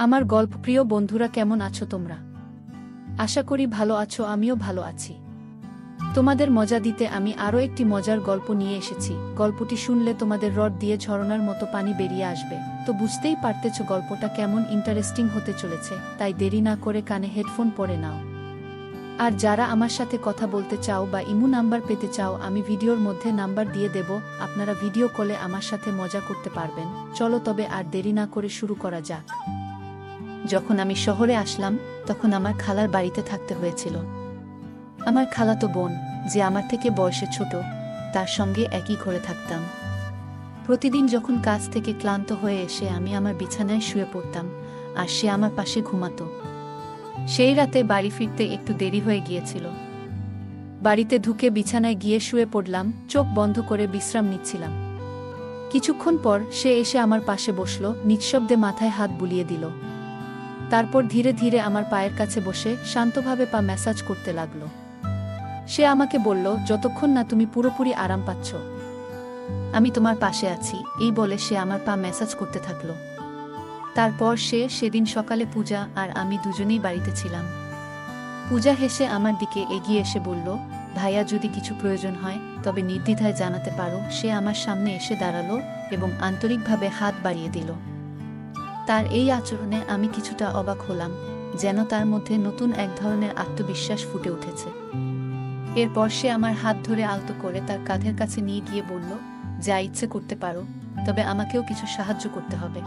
আমার গল্পপ্রিয় বন্ধুরা, কেমন আছো তোমরা? আশা করি ভালো আছো, আমিও ভালো আছি। তোমাদের মজা দিতে আমি আরও একটি মজার গল্প নিয়ে এসেছি। গল্পটি শুনলে তোমাদের রড দিয়ে ঝরনার মতো পানি বেরিয়ে আসবে। তো বুঝতেই পারতেছ গল্পটা কেমন ইন্টারেস্টিং হতে চলেছে, তাই দেরি না করে কানে হেডফোন পরে নাও। আর যারা আমার সাথে কথা বলতে চাও বা ইমো নাম্বার পেতে চাও, আমি ভিডিওর মধ্যে নাম্বার দিয়ে দেব, আপনারা ভিডিও কলে আমার সাথে মজা করতে পারবেন। চলো তবে আর দেরি না করে শুরু করা যাক। যখন আমি শহরে আসলাম, তখন আমার খালার বাড়িতে থাকতে হয়েছিল। আমার খালাতো বোন, যে আমার থেকে বয়সে ছোট, তার সঙ্গে একই ঘরে থাকতাম। প্রতিদিন যখন কাজ থেকে ক্লান্ত হয়ে এসে আমি আমার বিছানায় শুয়ে পড়তাম, আর সে আমার পাশে ঘুমাতো। সেই রাতে বাড়ি ফিরতে একটু দেরি হয়ে গিয়েছিল। বাড়িতে ঢুকে বিছানায় গিয়ে শুয়ে পড়লাম, চোখ বন্ধ করে বিশ্রাম নিচ্ছিলাম। কিছুক্ষণ পর সে এসে আমার পাশে বসল, নিঃশব্দে মাথায় হাত বুলিয়ে দিল। তারপর ধীরে ধীরে আমার পায়ের কাছে বসে শান্তভাবে পা ম্যাসাজ করতে লাগল। সে আমাকে বলল, যতক্ষণ না তুমি পুরোপুরি আরাম পাচ্ছ, আমি তোমার পাশে আছি। এই বলে সে আমার পা ম্যাসাজ করতে থাকল। তারপর সেদিন সকালে পূজা আর আমি দুজনেই বাড়িতে ছিলাম। পূজা হেসে আমার দিকে এগিয়ে এসে বলল, ভাইয়া, যদি কিছু প্রয়োজন হয় তবে নির্দ্বিধায় জানাতে পারো। সে আমার সামনে এসে দাঁড়ালো এবং আন্তরিকভাবে হাত বাড়িয়ে দিল। তার এই আচরণে আমি কিছুটা অবাক হলাম, যেন তার মধ্যে নতুন এক ধরনের আত্মবিশ্বাস ফুটে উঠেছে। এরপর সে আমার হাত ধরে আলতো করে তার কাঁধের কাছে নিয়ে গিয়ে বলল, যা ইচ্ছে করতে পারো, তবে আমাকেও কিছু সাহায্য করতে হবে।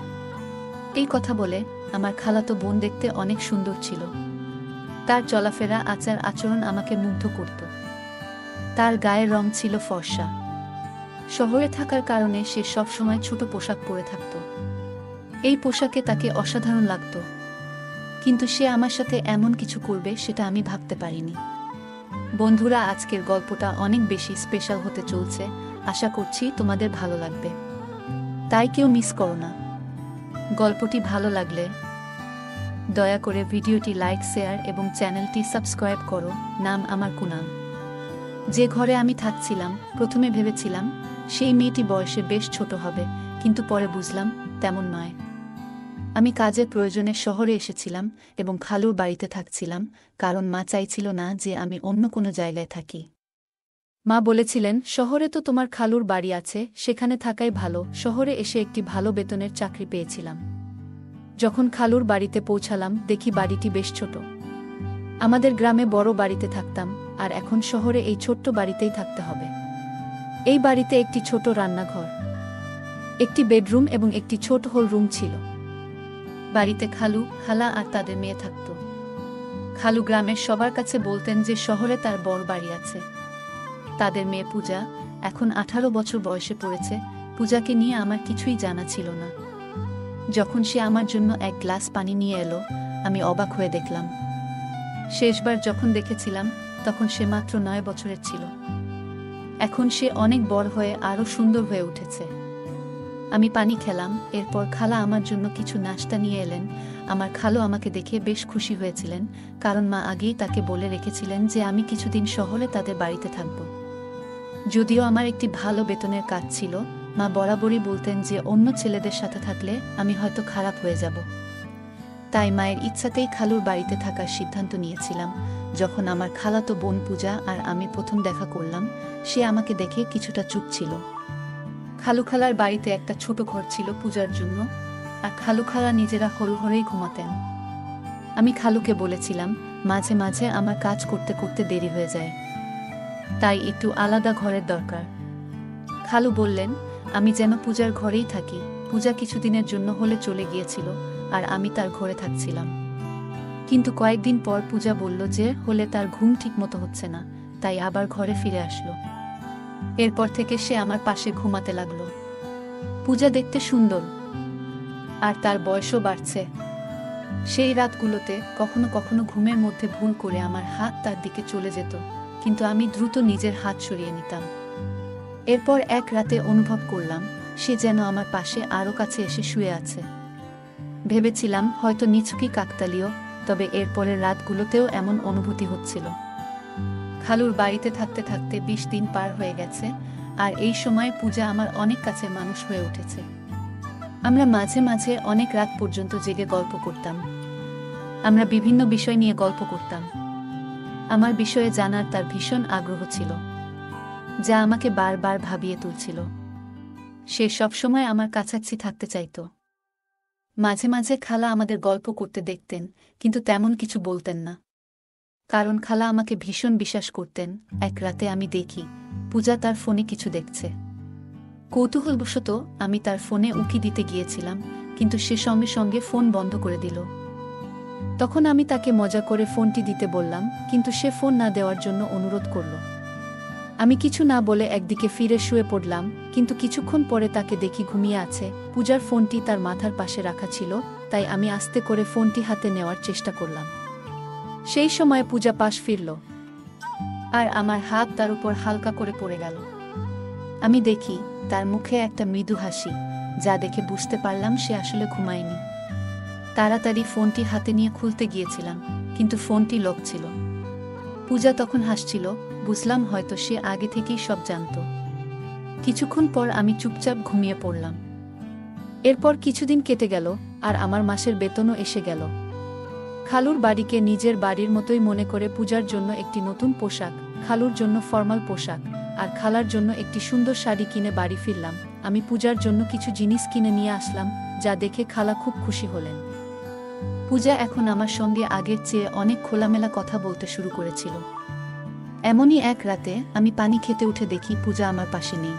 এই কথা বলে আমার খালাতো বোন দেখতে অনেক সুন্দর ছিল। তার চলাফেরা, আচার আচরণ আমাকে মুগ্ধ করত। তার গায়ের রং ছিল ফর্সা। শহরে থাকার কারণে সে সবসময় ছোট পোশাক পরে থাকত। এই পোশাকে তাকে অসাধারণ লাগত, কিন্তু সে আমার সাথে এমন কিছু করবে সেটা আমি ভাবতে পারিনি। বন্ধুরা, আজকের গল্পটা অনেক বেশি স্পেশাল হতে চলছে। আশা করছি তোমাদের ভালো লাগবে, তাই কেউ মিস করো না। গল্পটি ভালো লাগলে দয়া করে ভিডিওটি লাইক, শেয়ার এবং চ্যানেলটি সাবস্ক্রাইব করো। নাম আমার কুনাল। যে ঘরে আমি থাকছিলাম, প্রথমে ভেবেছিলাম সেই মেয়েটি বয়সে বেশ ছোট হবে, কিন্তু পরে বুঝলাম তেমন নয়। আমি কাজের প্রয়োজনে শহরে এসেছিলাম এবং খালুর বাড়িতে থাকছিলাম, কারণ মা চাইছিল না যে আমি অন্য কোনো জায়গায় থাকি। মা বলেছিলেন, শহরে তো তোমার খালুর বাড়ি আছে, সেখানে থাকাই ভালো। শহরে এসে একটি ভালো বেতনের চাকরি পেয়েছিলাম। যখন খালুর বাড়িতে পৌঁছালাম, দেখি বাড়িটি বেশ ছোট। আমাদের গ্রামে বড় বাড়িতে থাকতাম, আর এখন শহরে এই ছোট্ট বাড়িতেই থাকতে হবে। এই বাড়িতে একটি ছোট রান্নাঘর, একটি বেডরুম এবং একটি ছোট হল রুম ছিল। বাড়িতে খালু, খালা আর তাদের মেয়ে থাকত। খালু গ্রামের সবার কাছে বলতেন যে শহরে তার বড় বাড়ি আছে। তাদের মেয়ে পূজা এখন 18 বছর বয়সে পড়েছে। পূজাকে নিয়ে আমার কিছুই জানা ছিল না। যখন সে আমার জন্য এক গ্লাস পানি নিয়ে এলো, আমি অবাক হয়ে দেখলাম। শেষবার যখন দেখেছিলাম, তখন সে মাত্র 9 বছরের ছিল। এখন সে অনেক বড় হয়ে আরও সুন্দর হয়ে উঠেছে। আমি পানি খেলাম, এরপর খালা আমার জন্য কিছু নাশতা নিয়ে এলেন। আমার খালু আমাকে দেখে বেশ খুশি হয়েছিলেন, কারণ মা আগেই তাকে বলে রেখেছিলেন যে আমি কিছুদিন শহরে তাদের বাড়িতে থাকব। যদিও আমার একটি ভালো বেতনের কাজ ছিল, মা বরাবরই বলতেন যে অন্য ছেলেদের সাথে থাকলে আমি হয়তো খারাপ হয়ে যাব। তাই মায়ের ইচ্ছাতেই খালুর বাড়িতে থাকার সিদ্ধান্ত নিয়েছিলাম। যখন আমার খালাতো বোন পূজা আর আমি প্রথম দেখা করলাম, সে আমাকে দেখে কিছুটা চুপ ছিল। খালু খালার বাড়িতে একটা ছোট ঘর ছিল পূজার জন্য, আর খালু খালা নিজেরা হল ঘরেই ঘুমাতেন। আমি খালুকে বলেছিলাম, মাঝে মাঝে আমার কাজ করতে করতে দেরি হয়ে যায়, তাই একটু আলাদা ঘরের দরকার। খালু বললেন, আমি যেন পূজার ঘরেই থাকি। পূজা কিছুদিনের জন্য হলে চলে গিয়েছিল, আর আমি তার ঘরে থাকছিলাম। কিন্তু কয়েকদিন পর পূজা বলল যে হলে তার ঘুম ঠিক মতো হচ্ছে না, তাই আবার ঘরে ফিরে আসলো। এরপর থেকে সে আমার পাশে ঘুমাতে লাগলো। পূজা দেখতে সুন্দর, আর তার বয়সও বাড়ছে। সেই রাতগুলোতে কখনো কখনো ঘুমের মধ্যে ভুল করে আমার হাত তার দিকে চলে যেত, কিন্তু আমি দ্রুত নিজের হাত সরিয়ে নিতাম। এরপর এক রাতে অনুভব করলাম সে যেন আমার পাশে আরও কাছে এসে শুয়ে আছে। ভেবেছিলাম হয়তো নিছকই কাকতালীয়, তবে এরপরের রাতগুলোতেও এমন অনুভূতি হচ্ছিল। খালুর বাড়িতে থাকতে থাকতে 20 দিন পার হয়ে গেছে, আর এই সময় পূজা আমার অনেক কাছের মানুষ হয়ে উঠেছে। আমরা মাঝে মাঝে অনেক রাত পর্যন্ত জেগে গল্প করতাম। আমরা বিভিন্ন বিষয় নিয়ে গল্প করতাম। আমার বিষয়ে জানার তার ভীষণ আগ্রহ ছিল, যা আমাকে বারবার ভাবিয়ে তুলছিল। সে সবসময় আমার কাছাকাছি থাকতে চাইত। মাঝে মাঝে খালা আমাদের গল্প করতে দেখতেন, কিন্তু তেমন কিছু বলতেন না, কারণ খালা আমাকে ভীষণ বিশ্বাস করতেন। এক রাতে আমি দেখি পূজা তার ফোনে কিছু দেখছে। কৌতূহলবশত আমি তার ফোনে উঁকি দিতে গিয়েছিলাম, কিন্তু সে সঙ্গে সঙ্গে ফোন বন্ধ করে দিল। তখন আমি তাকে মজা করে ফোনটি দিতে বললাম, কিন্তু সে ফোন না দেওয়ার জন্য অনুরোধ করল। আমি কিছু না বলে একদিকে ফিরে শুয়ে পড়লাম, কিন্তু কিছুক্ষণ পরে তাকে দেখি ঘুমিয়ে আছে। পূজার ফোনটি তার মাথার পাশে রাখা ছিল, তাই আমি আস্তে করে ফোনটি হাতে নেওয়ার চেষ্টা করলাম। সেই সময় পূজা পাশ ফিরল, আর আমার হাত তার উপর হালকা করে পড়ে গেল। আমি দেখি তার মুখে একটা মৃদু হাসি, যা দেখে বুঝতে পারলাম সে আসলে ঘুমায়নি। তাড়াতাড়ি ফোনটি হাতে নিয়ে খুলতে গিয়েছিলাম, কিন্তু ফোনটি লক ছিল। পূজা তখন হাসছিল, বুঝলাম হয়তো সে আগে থেকেই সব জানত। কিছুক্ষণ পর আমি চুপচাপ ঘুমিয়ে পড়লাম। এরপর কিছুদিন কেটে গেল, আর আমার মাসের বেতনও এসে গেল। খালুর বাড়িকে নিজের বাড়ির মতোই মনে করে পূজার জন্য একটি নতুন পোশাক, খালুর জন্য ফর্মাল পোশাক, আর খালার জন্য একটি সুন্দর শাড়ি কিনে বাড়ি ফিরলাম। আমি পূজার জন্য কিছু জিনিস কিনে নিয়ে আসলাম, যা দেখে খালা খুব খুশি হলেন। পূজা এখন আমার সঙ্গে আগের চেয়ে অনেক খোলামেলা কথা বলতে শুরু করেছিল। এমনই এক রাতে আমি পানি খেতে উঠে দেখি পূজা আমার পাশে নেই।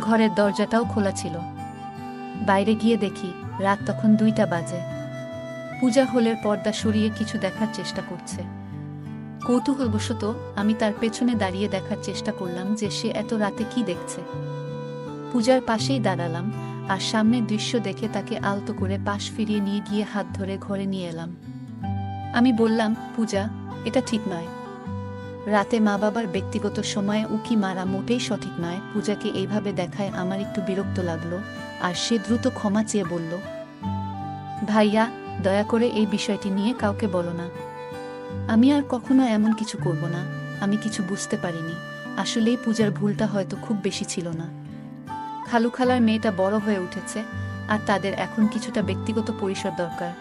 ঘরের দরজাটাও খোলা ছিল। বাইরে গিয়ে দেখি রাত তখন 2টা বাজে। পূজা হলের পর্দা সরিয়ে কিছু দেখার চেষ্টা করছে। কৌতূহলবশত আমি তার পেছনে দাঁড়িয়ে দেখার চেষ্টা করলাম যে সে এত রাতে কি দেখছে। পূজার পাশেই দাঁড়ালাম, আর সামনের দৃশ্য দেখে তাকে আলতো করে পাশ ফিরিয়ে নিয়ে গিয়ে হাত ধরে ঘরে নিয়ে এলাম। আমি বললাম, পূজা, এটা ঠিক নয়। রাতে মা বাবার ব্যক্তিগত সময়ে উকি মারা মোটেই সঠিক নয়। পূজাকে এইভাবে দেখায় আমার একটু বিরক্ত লাগলো, আর সে দ্রুত ক্ষমা চেয়ে বলল, ভাইয়া, দয়া করে এই বিষয়টি নিয়ে কাউকে বলো না। আমি আর কখনো এমন কিছু করব না। আমি কিছু বুঝতে পারিনি। আসলেই পূজার ভুলটা হয়তো খুব বেশি ছিল না। খালু খালার মেয়েটা বড় হয়ে উঠেছে, আর তাদের এখন কিছুটা ব্যক্তিগত পরিসর দরকার।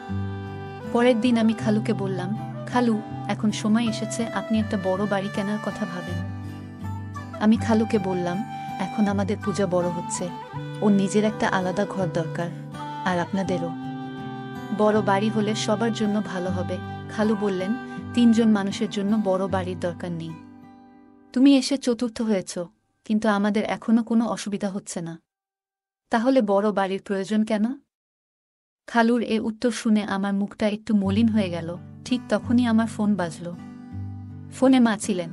পরের দিন আমি খালুকে বললাম, খালু, এখন সময় এসেছে আপনি একটা বড় বাড়ি কেনার কথা ভাবেন। আমি খালুকে বললাম, এখন আমাদের পূজা বড় হচ্ছে, ওর নিজের একটা আলাদা ঘর দরকার, আর আপনাদেরও। বড় বাড়ি হলে সবার জন্য ভালো হবে। খালু বললেন, 3 জন মানুষের জন্য বড় বাড়ির দরকার নেই। তুমি এসে চতুর্থ হয়েছ, কিন্তু আমাদের এখনো কোনো অসুবিধা হচ্ছে না। তাহলে বড় বাড়ির প্রয়োজন কেন? খালুর এ উত্তর শুনে আমার মুখটা একটু মলিন হয়ে গেল। ঠিক তখনই আমার ফোন বাজল। ফোনে মা ছিলেন।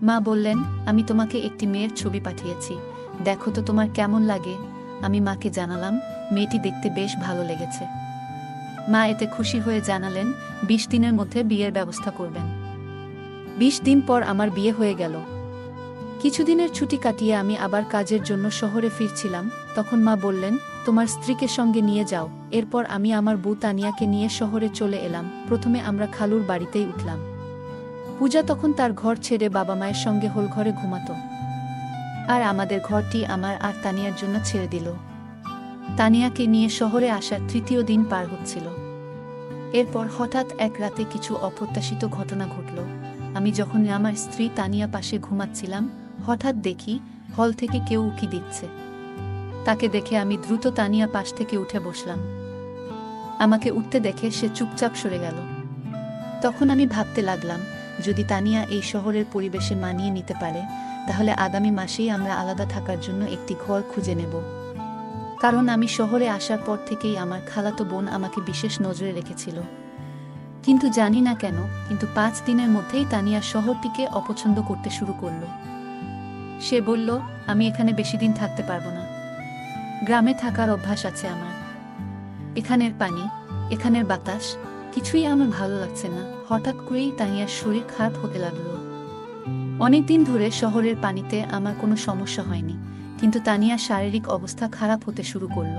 মা বললেন, আমি তোমাকে একটি মেয়ের ছবি পাঠিয়েছি, দেখো তো তোমার কেমন লাগে। আমি মাকে জানালাম, মেয়েটি দেখতে বেশ ভালো লেগেছে। মা এতে খুশি হয়ে জানালেন 20 দিনের মধ্যে বিয়ের ব্যবস্থা করবেন। 20 দিন পর আমার বিয়ে হয়ে গেল। কিছুদিনের ছুটি কাটিয়ে আমি আবার কাজের জন্য শহরে ফিরছিলাম। তখন মা বললেন, তোমার স্ত্রীকে সঙ্গে নিয়ে যাও। এরপর আমি আমার বউ তানিয়াকে নিয়ে শহরে চলে এলাম। প্রথমে আমরা খালুর বাড়িতেই উঠলাম। পূজা তখন তার ঘর ছেড়ে বাবা মায়ের সঙ্গে হোল ঘরে ঘুমাতো, আর আমাদের ঘরটি আমার আর তানিয়ার জন্য ছেড়ে দিল। তানিয়াকে নিয়ে শহরে আসার 3য় দিন পার হচ্ছিল। এরপর হঠাৎ এক রাতে কিছু অপ্রত্যাশিত ঘটনা ঘটল। আমি যখন আমার স্ত্রী তানিয়া পাশে ঘুমাচ্ছিলাম, হঠাৎ দেখি হল থেকে কেউ উকি দিচ্ছে। তাকে দেখে আমি দ্রুত তানিয়া পাশ থেকে উঠে বসলাম। আমাকে উঠতে দেখে সে চুপচাপ সরে গেল। তখন আমি ভাবতে লাগলাম, যদি তানিয়া এই শহরের পরিবেশে মানিয়ে নিতে পারে, তাহলে আগামী মাসেই আমরা আলাদা থাকার জন্য একটি ঘর খুঁজে নেব। কারণ আমি শহরে আসার পর থেকেই আমার খালাতো বোন আমাকে বিশেষ নজরে রেখেছিল। কিন্তু জানি না কেন, কিন্তু 5 দিনের মধ্যেই তানিয়া শহরটিকে অপছন্দ করতে শুরু করল। সে বলল, আমি এখানে বেশি দিন থাকতে পারবো না। গ্রামে থাকার অভ্যাস আছে আমার। এখানের পানি, এখানের বাতাস, কিছুই আমার ভালো লাগছে না। হঠাৎ করেই তানিয়ার শরীর খারাপ হতে লাগলো। অনেকদিন ধরে শহরের পানিতে আমার কোনো সমস্যা হয়নি, কিন্তু তানিয়ার শারীরিক অবস্থা খারাপ হতে শুরু করল।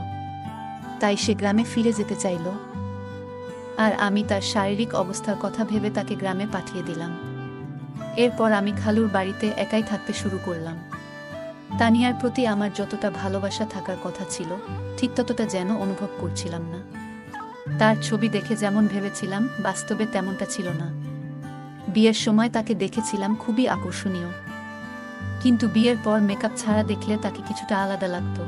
তাই সে গ্রামে ফিরে যেতে চাইল, আর আমি তার শারীরিক অবস্থার কথা ভেবে তাকে গ্রামে পাঠিয়ে দিলাম। এরপর আমি খালুর বাড়িতে একাই থাকতে শুরু করলাম। তানিয়ার প্রতি আমার যতটা ভালোবাসা থাকার কথা ছিল ঠিক ততটা যেন অনুভব করছিলাম না। তার ছবি দেখে যেমন ভেবেছিলাম বাস্তবে তেমনটা ছিল না। বিয়ের সময় তাকে দেখেছিলাম খুবই আকর্ষণীয়, কিন্তু বিয়ের পর মেকআপ ছাড়া দেখলে তাকে কিছুটা আলাদা লাগতো।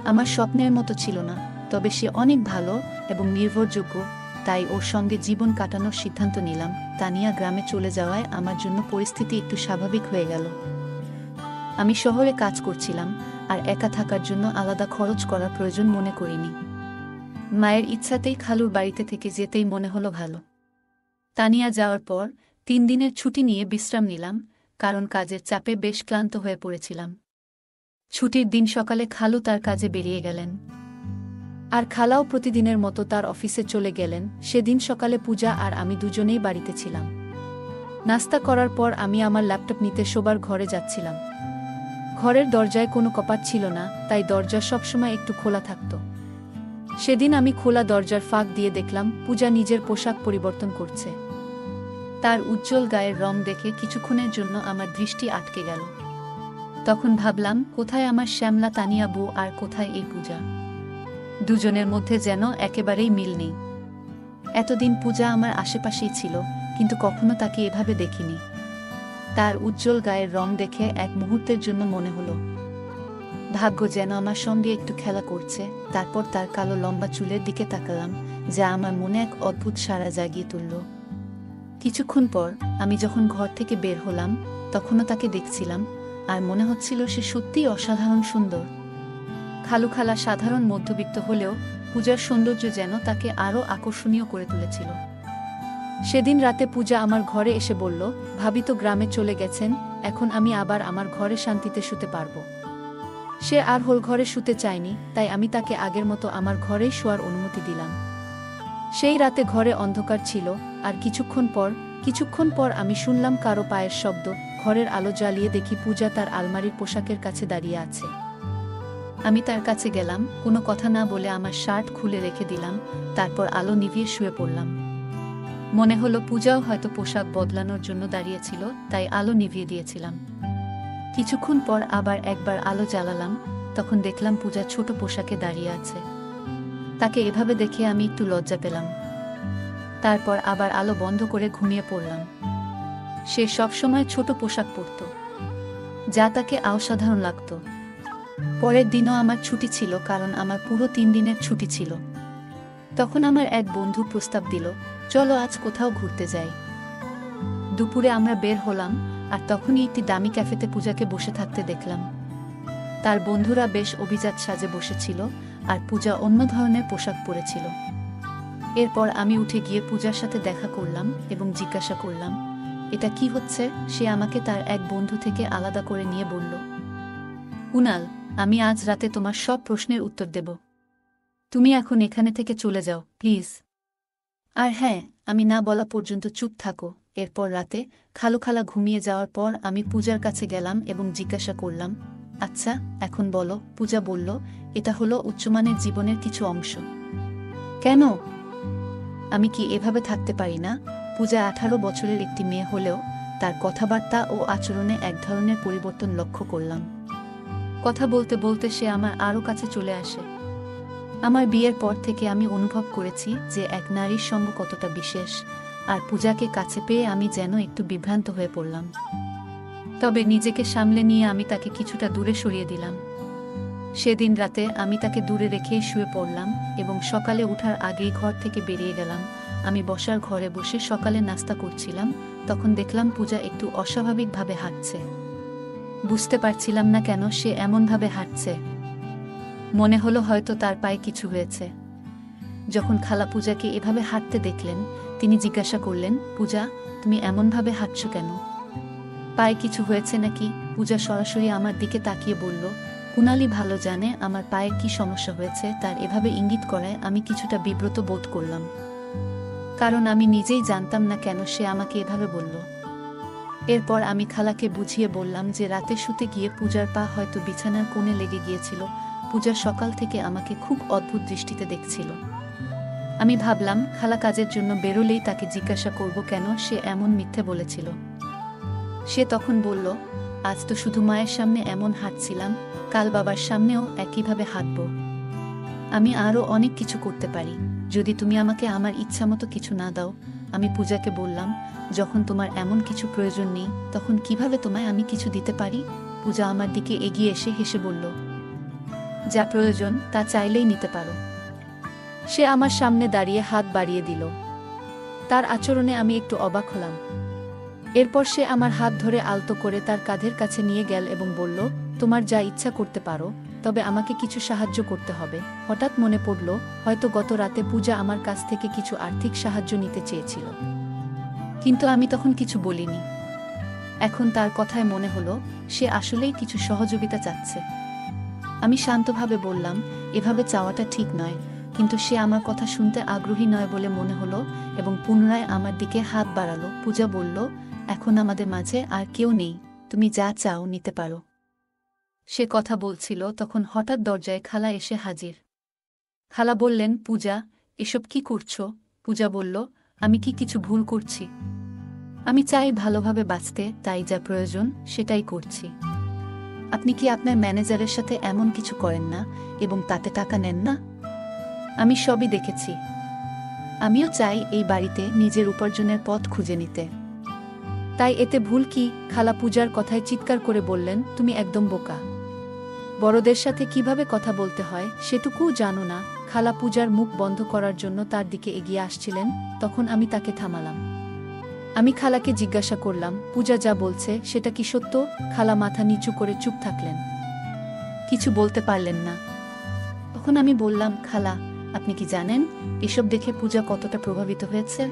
আমার স্বপ্নের মতো ছিল না, তবে সে অনেক ভালো এবং নির্ভরযোগ্য, তাই ওর সঙ্গে জীবন কাটানোর সিদ্ধান্ত নিলাম। তানিয়া গ্রামে চলে যাওয়ায় আমার জন্য পরিস্থিতি একটু স্বাভাবিক হয়ে গেল। আমি শহরে কাজ করছিলাম, আর একা থাকার জন্য আলাদা খরচ করার প্রয়োজন মনে করিনি। মায়ের ইচ্ছাতেই খালুর বাড়িতে থেকে যেতেই মনে হলো ভালো। তানিয়া যাওয়ার পর 3 দিনের ছুটি নিয়ে বিশ্রাম নিলাম, কারণ কাজের চাপে বেশ ক্লান্ত হয়ে পড়েছিলাম। ছুটির দিন সকালে খালু তার কাজে বেরিয়ে গেলেন, আর খালাও প্রতিদিনের মতো তার অফিসে চলে গেলেন। সেদিন সকালে পূজা আর আমি দুজনেই বাড়িতে ছিলাম। নাস্তা করার পর আমি আমার ল্যাপটপ নিতে শোবার ঘরে যাচ্ছিলাম। ঘরের দরজায় কোনো কপাট ছিল না, তাই দরজা সবসময় একটু খোলা থাকত। সেদিন আমি খোলা দরজার ফাঁক দিয়ে দেখলাম পূজা নিজের পোশাক পরিবর্তন করছে। তার উজ্জ্বল গায়ের রং দেখে কিছুক্ষণের জন্য আমার দৃষ্টি আটকে গেল। তখন ভাবলাম, কোথায় আমার শ্যামলা তানিয়া বউ আর কোথায় এই পূজা? দুজনের মধ্যে যেন একেবারেই মিল নেই। এতদিন পূজা আমার আশেপাশেই ছিল, কিন্তু কখনো তাকে এভাবে দেখিনি। তার উজ্জ্বল গায়ের রং দেখে এক মুহূর্তের জন্য মনে হলো ভাগ্য যেন আমার সঙ্গে একটু খেলা করছে। তারপর তার কালো লম্বা চুলের দিকে তাকালাম, যা আমার মনে এক অদ্ভুত সাড়া জাগিয়ে তুলল। কিছুক্ষণ পর আমি যখন ঘর থেকে বের হলাম, তখনও তাকে দেখছিলাম, আর মনে হচ্ছিল সে সত্যিই অসাধারণ সুন্দর। খালুখালা সাধারণ মধ্যবিত্ত হলেও পূজার সৌন্দর্য যেন তাকে আরও আকর্ষণীয় করে তুলেছিল। সেদিন রাতে পূজা আমার ঘরে এসে বলল, ভাবি তো গ্রামে চলে গেছেন, এখন আমি আবার আমার ঘরে শান্তিতে শুতে পারব। সে আর হোল ঘরে শুতে চায়নি, তাই আমি তাকে আগের মতো আমার ঘরেই শোয়ার অনুমতি দিলাম। সেই রাতে ঘরে অন্ধকার ছিল, আর কিছুক্ষণ পর আমি শুনলাম কারো পায়ের শব্দ। ঘরের আলো জ্বালিয়ে দেখি পূজা তার আলমারির পোশাকের কাছে দাঁড়িয়ে আছে। আমি তার কাছে গেলাম, কোনো কথা না বলে আমার শার্ট খুলে রেখে দিলাম, তারপর আলো নিভিয়ে শুয়ে পড়লাম। মনে হলো পূজাও হয়তো পোশাক বদলানোর জন্য দাঁড়িয়েছিল, তাই আলো নিভিয়ে দিয়েছিলাম। কিছুক্ষণ পর আবার একবার আলো জ্বালালাম, তখন দেখলাম পূজা ছোট পোশাকে দাঁড়িয়ে আছে। তাকে এভাবে দেখে আমি একটু লজ্জা পেলাম। তারপর আবার আলো বন্ধ করে ঘুমিয়ে পড়লাম। সে সবসময় ছোট পোশাক পরত, যা তাকে অসাধারণ লাগত। পরের দিনও আমার ছুটি ছিল, কারণ আমার পুরো 3 দিনের ছুটি ছিল। তখন আমার এক বন্ধু প্রস্তাব দিল, চলো আজ কোথাও ঘুরতে যাই। দুপুরে আমরা বের হলাম, আর তখনই একটি দামি ক্যাফেতে পূজাকে বসে থাকতে দেখলাম। তার বন্ধুরা বেশ অভিজাত সাজে বসেছিল, আর পূজা অন্য ধরনের পোশাক পরেছিল। এরপর আমি উঠে গিয়ে পূজার সাথে দেখা করলাম এবং জিজ্ঞাসা করলাম, এটা কি হচ্ছে? সে আমাকে তার এক বন্ধু থেকে আলাদা করে নিয়ে বলল, কুনাল, আমি আজ রাতে তোমার সব প্রশ্নের উত্তর দেব। তুমি এখন এখানে থেকে চলে যাও, প্লিজ। আর হ্যাঁ, আমি না বলা পর্যন্ত চুপ থাকো। এরপর রাতে খালুখালা ঘুমিয়ে যাওয়ার পর আমি পূজার কাছে গেলাম এবং জিজ্ঞাসা করলাম, আচ্ছা এখন বলো। পূজা বলল, এটা হলো উচ্চমানের জীবনের কিছু অংশ। কেন? আমি কি এভাবে থাকতে পারি না? পূজা 18 বছরের একটি মেয়ে হলেও তার কথাবার্তা ও আচরণে এক ধরনের পরিবর্তন লক্ষ্য করলাম। কথা বলতে বলতে সে আমার আরও কাছে চলে আসে। আমার বিয়ের পর থেকে আমি অনুভব করেছি যে এক নারীর সঙ্গ কতটা বিশেষ, আর পূজাকে কাছে পেয়ে আমি যেন একটু বিভ্রান্ত হয়ে পড়লাম। তবে নিজেকে সামলে নিয়ে আমি তাকে কিছুটা দূরে সরিয়ে দিলাম। সেদিন রাতে আমি তাকে দূরে রেখেই শুয়ে পড়লাম এবং সকালে ওঠার আগেই ঘর থেকে বেরিয়ে গেলাম। আমি বসার ঘরে বসে সকালে নাস্তা করছিলাম, তখন দেখলাম পূজা একটু অস্বাভাবিকভাবে হাঁটছে। বুঝতে পারছিলাম না কেন সে এমনভাবে হাঁটছে। মনে হলো হয়তো তার পায়ে কিছু হয়েছে। যখন খালা পূজাকে এভাবে হাঁটতে দেখলেন, তিনি জিজ্ঞাসা করলেন, পূজা, তুমি এমনভাবে হাঁটছো কেন? পায়ে কিছু হয়েছে নাকি? পূজা সরাসরি আমার দিকে তাকিয়ে বলল, কুনালি ভালো জানে আমার পায়ের কি সমস্যা হয়েছে। তার এভাবে ইঙ্গিত করায় আমি কিছুটা বিব্রত বোধ করলাম, কারণ আমি নিজেই জানতাম না কেন সে আমাকে এভাবে বলল। এরপর আমি খালাকে বুঝিয়ে বললাম যে রাতে শুতে গিয়ে পূজার পা হয়তো বিছানার কোণে লেগে গিয়েছিল। পূজা সকাল থেকে আমাকে খুব অদ্ভুত দৃষ্টিতে দেখছিল। আমি ভাবলাম খালা কাজের জন্য বেরোলেই তাকে জিজ্ঞাসা করব কেন সে এমন মিথ্যে বলেছিল। সে তখন বলল, আজ তো শুধু মায়ের সামনে এমন হাঁটছিলাম, কাল বাবার সামনেও একইভাবে হাঁটব। আমি আরও অনেক কিছু করতে পারি, যদি তুমি আমাকে আমার ইচ্ছামতো কিছু না দাও। আমি পূজাকে বললাম, যখন তোমার এমন কিছু প্রয়োজন নেই তখন কিভাবে তোমায় আমি কিছু দিতে পারি? পূজা আমার দিকে এগিয়ে এসে হেসে বলল, যা প্রয়োজন তা চাইলেই নিতে পারো। সে আমার সামনে দাঁড়িয়ে হাত বাড়িয়ে দিল। তার আচরণে আমি একটু অবাক হলাম। এরপর সে আমার হাত ধরে আলতো করে তার কাঁধের কাছে নিয়ে গেল এবং বলল, তোমার যা ইচ্ছা করতে পারো, তবে আমাকে কিছু সাহায্য করতে হবে। হঠাৎ মনে পড়ল, হয়তো গত রাতে পূজা আমার কাছ থেকে কিছু আর্থিক সাহায্য নিতে চেয়েছিল, কিন্তু আমি তখন কিছু বলিনি। এখন তার কথায় মনে হলো সে আসলেই কিছু সহযোগিতা চাচ্ছে। আমি শান্তভাবে বললাম, এভাবে চাওয়াটা ঠিক নয়, কিন্তু সে আমার কথা শুনতে আগ্রহী নয় বলে মনে হলো এবং পুনরায় আমার দিকে হাত বাড়ালো। পূজা বলল, এখন আমাদের মাঝে আর কেউ নেই, তুমি যা চাও নিতে পারো। সে কথা বলছিল তখন হঠাৎ দরজায় খালা এসে হাজির। খালা বললেন, পূজা, এসব কি করছো? পূজা বলল, আমি কি কিছু ভুল করছি? আমি চাই ভালোভাবে বাঁচতে, তাই যা প্রয়োজন সেটাই করছি। আপনি কি আপনার ম্যানেজারের সাথে এমন কিছু করেন না এবং তাতে টাকা নেন না? আমি সবই দেখেছি। আমিও চাই এই বাড়িতে নিজের উপার্জনের পথ খুঁজে নিতে। তাই এতে ভুল কি? খালা পূজার কথায় চিৎকার করে বললেন, তুমি একদম বোকা। বড়দের সাথে কিভাবে কথা বলতে হয় সেটুকুও জানো না। খালা পূজার মুখ বন্ধ করার জন্য তার দিকে এগিয়ে আসছিলেন, তখন আমি তাকে থামালাম। আমি খালাকে জিজ্ঞাসা করলাম, পূজা যা বলছে সেটা কি সত্য? খালা মাথা নিচু করে চুপ থাকলেন, কিছু বলতে পারলেন না। তখন আমি বললাম, খালা, আপনি কি জানেন এসব দেখে পূজা কতটা প্রভাবিত হয়েছে?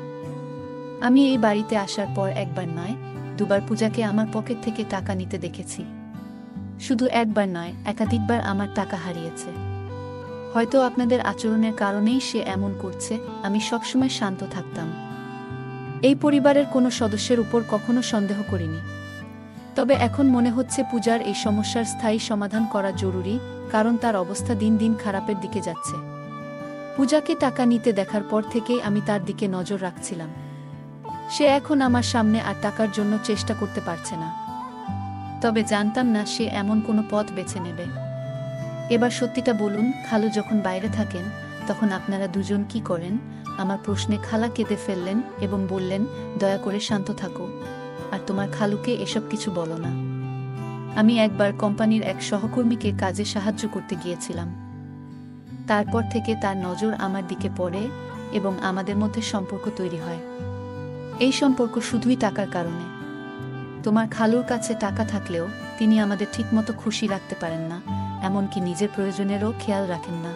আমি এই বাড়িতে আসার পর একবার নয়, দুবার পূজাকে আমার পকেট থেকে টাকা নিতে দেখেছি। শুধু একবার নয়, একাধিকবার আমার টাকা হারিয়েছে। হয়তো আপনাদের আচরণের কারণেই সে এমন করছে। আমি সবসময় শান্ত থাকতাম, এই পরিবারের কোনো সদস্যের উপর কখনো সন্দেহ করিনি। তবে এখন মনে হচ্ছে পূজার এই সমস্যার স্থায়ী সমাধান করা জরুরি, কারণ তার অবস্থা দিন দিন খারাপের দিকে যাচ্ছে। পূজাকে টাকা নিতে দেখার পর থেকেই আমি তার দিকে নজর রাখছিলাম। সে এখন আমার সামনে আর টাকার জন্য চেষ্টা করতে পারছে না। তবে জানতাম না সে এমন কোনো পথ বেছে নেবে। এবার সত্যিটা বলুন, খালু যখন বাইরে থাকেন তখন আপনারা দুজন কি করেন? আমার প্রশ্নে খালা কেঁদে ফেললেন এবং বললেন, দয়া করে শান্ত থাকো, আর তোমার খালুকে এসব কিছু বলো না। আমি একবার কোম্পানির এক সহকর্মীকে কাজে সাহায্য করতে গিয়েছিলাম। তারপর থেকে তার নজর আমার দিকে পড়ে এবং আমাদের মধ্যে সম্পর্ক তৈরি হয়। এই সম্পর্ক শুধুই টাকার কারণে। তোমার খালুর কাছে টাকা থাকলেও তিনি আমাদের ঠিকমতো খুশি রাখতে পারেন না, এমনকি নিজের প্রয়োজনেরও খেয়াল রাখেন না।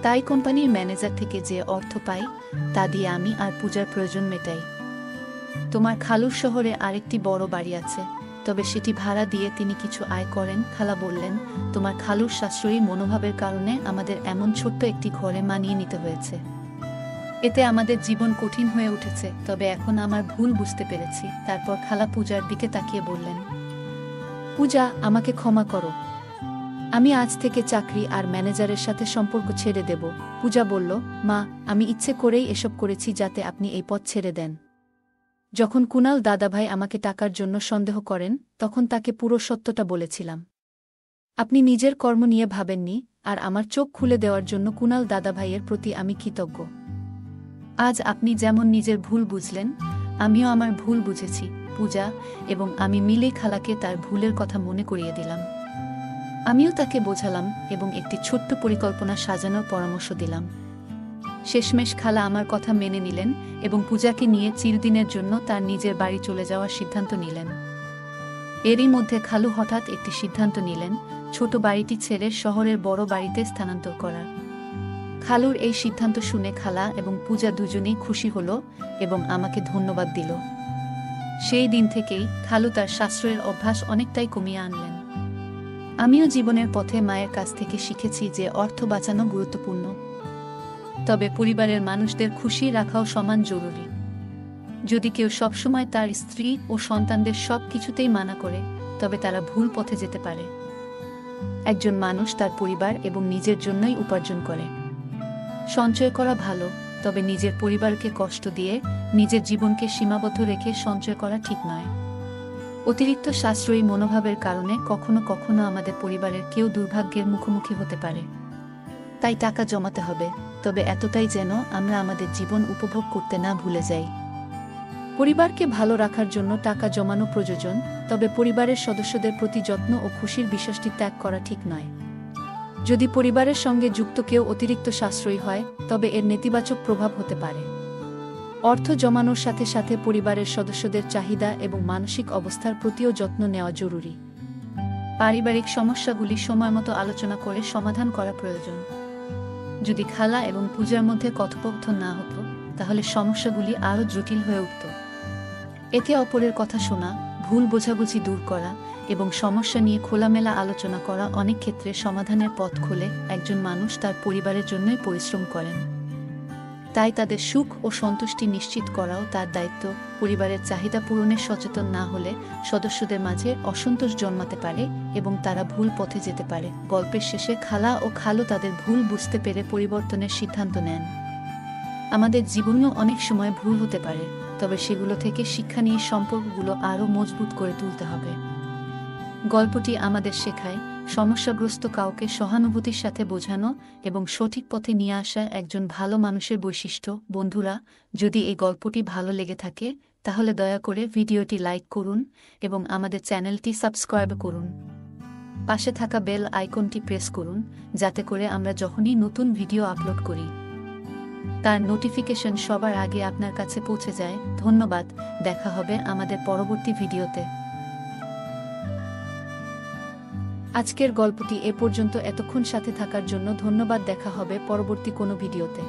তাই কোম্পানির ম্যানেজার থেকে যে অর্থ পাই তা দিয়ে আমি আর পূজার প্রয়োজন মেটাই। তোমার খালুর শহরে আরেকটি বড় বাড়ি আছে, তবে সেটি ভাড়া দিয়ে তিনি কিছু আয় করেন। খালা বললেন, তোমার খালুর সাশ্রয়ী মনোভাবের কারণে আমাদের এমন ছোট্ট একটি ঘরে মানিয়ে নিতে হয়েছে। এতে আমাদের জীবন কঠিন হয়ে উঠেছে, তবে এখন আমার ভুল বুঝতে পেরেছি। তারপর খালা পূজার দিকে তাকিয়ে বললেন, পূজা, আমাকে ক্ষমা করো। আমি আজ থেকে চাকরি আর ম্যানেজারের সাথে সম্পর্ক ছেড়ে দেব। পূজা বলল, মা, আমি ইচ্ছে করেই এসব করেছি যাতে আপনি এই পথ ছেড়ে দেন। যখন কুনাল দাদাভাই আমাকে টাকার জন্য সন্দেহ করেন তখন তাকে পুরো সত্যটা বলেছিলাম। আপনি নিজের কর্ম নিয়ে ভাবেননি, আর আমার চোখ খুলে দেওয়ার জন্য কুনাল দাদাভাইয়ের প্রতি আমি কৃতজ্ঞ। আজ আপনি যেমন নিজের ভুল বুঝলেন, আমিও আমার ভুল বুঝেছি পূজা, এবং আমি মিলে খালাকে তার ভুলের কথা মনে করিয়ে দিলাম। আমিও তাকে বোঝালাম এবং একটি ছোট্ট পরিকল্পনা সাজানোর পরামর্শ দিলাম। শেষমেশ খালা আমার কথা মেনে নিলেন এবং পূজাকে নিয়ে চিরদিনের জন্য তার নিজের বাড়ি চলে যাওয়ার সিদ্ধান্ত নিলেন। এরই মধ্যে খালু হঠাৎ একটি সিদ্ধান্ত নিলেন, ছোট বাড়িটি ছেড়ে শহরের বড় বাড়িতে স্থানান্তর করার। খালুর এই সিদ্ধান্ত শুনে খালা এবং পূজা দুজনেই খুশি হল এবং আমাকে ধন্যবাদ দিল। সেই দিন থেকেই খালু তার সাশ্রয়ের অভ্যাস অনেকটাই কমিয়ে আনলেন। আমিও জীবনের পথে মায়ের কাছ থেকে শিখেছি যে অর্থ বাঁচানো গুরুত্বপূর্ণ, তবে পরিবারের মানুষদের খুশি রাখাও সমান জরুরি। যদি কেউ সবসময় তার স্ত্রী ও সন্তানদের সব কিছুতেই মানা করে, তবে তারা ভুল পথে যেতে পারে। একজন মানুষ তার পরিবার এবং নিজের জন্যই উপার্জন করে। সঞ্চয় করা ভালো, তবে নিজের পরিবারকে কষ্ট দিয়ে নিজের জীবনকে সীমাবদ্ধ রেখে সঞ্চয় করা ঠিক নয়। অতিরিক্ত সাশ্রয়ী মনোভাবের কারণে কখনো কখনো আমাদের পরিবারের কেউ দুর্ভাগ্যের মুখোমুখি হতে পারে। তাই টাকা জমাতে হবে, তবে এতটাই যেন আমরা আমাদের জীবন উপভোগ করতে না ভুলে যাই। পরিবারকে ভালো রাখার জন্য টাকা জমানো প্রয়োজন, তবে পরিবারের সদস্যদের প্রতি যত্ন ও খুশির বিষয়টি ত্যাগ করা ঠিক নয়। যদি পরিবারের সঙ্গে যুক্ত কেউ অতিরিক্ত সাশ্রয়ী হয়, তবে এর নেতিবাচক প্রভাব হতে পারে। অর্থ জমানোর সাথে সাথে পরিবারের সদস্যদের চাহিদা এবং মানসিক অবস্থার প্রতিও যত্ন নেওয়া জরুরি। পারিবারিক সমস্যাগুলি সময়মতো আলোচনা করে সমাধান করা প্রয়োজন। যদি খালা এবং পূজার মধ্যে কথোপকথন না হতো, তাহলে সমস্যাগুলি আরও জটিল হয়ে উঠত। একে অপরের কথা শোনা, ভুল বোঝাবুঝি দূর করা এবং সমস্যা নিয়ে খোলামেলা আলোচনা করা অনেক ক্ষেত্রে সমাধানের পথ খোলে। একজন মানুষ তার পরিবারের জন্যই পরিশ্রম করেন, তাই তাদের সুখ ও সন্তুষ্টি নিশ্চিত করাও তার দায়িত্ব। পরিবারের চাহিদা পূরণে সচেতন না হলে সদস্যদের মাঝে অসন্তোষ জন্মাতে পারে এবং তারা ভুল পথে যেতে পারে। গল্পের শেষে খালা ও খালু তাদের ভুল বুঝতে পেরে পরিবর্তনের সিদ্ধান্ত নেন। আমাদের জীবনেও অনেক সময় ভুল হতে পারে, তবে সেগুলো থেকে শিক্ষা নিয়ে সম্পর্কগুলো আরও মজবুত করে তুলতে হবে। গল্পটি আমাদের শেখায়, সমস্যাগ্রস্ত কাউকে সহানুভূতির সাথে বোঝানো এবং সঠিক পথে নিয়ে আসা একজন ভালো মানুষের বৈশিষ্ট্য। বন্ধুরা, যদি এই গল্পটি ভালো লেগে থাকে, তাহলে দয়া করে ভিডিওটি লাইক করুন এবং আমাদের চ্যানেলটি সাবস্ক্রাইব করুন। পাশে থাকা বেল আইকনটি প্রেস করুন, যাতে করে আমরা যখনই নতুন ভিডিও আপলোড করি, তার নোটিফিকেশন সবার আগে আপনার কাছে পৌঁছে যায়। ধন্যবাদ, দেখা হবে আমাদের পরবর্তী ভিডিওতে। আজকের গল্পটি এ পর্যন্ত। এতক্ষণ সাথে থাকার জন্য ধন্যবাদ। দেখা হবে পরবর্তী কোনো ভিডিওতে।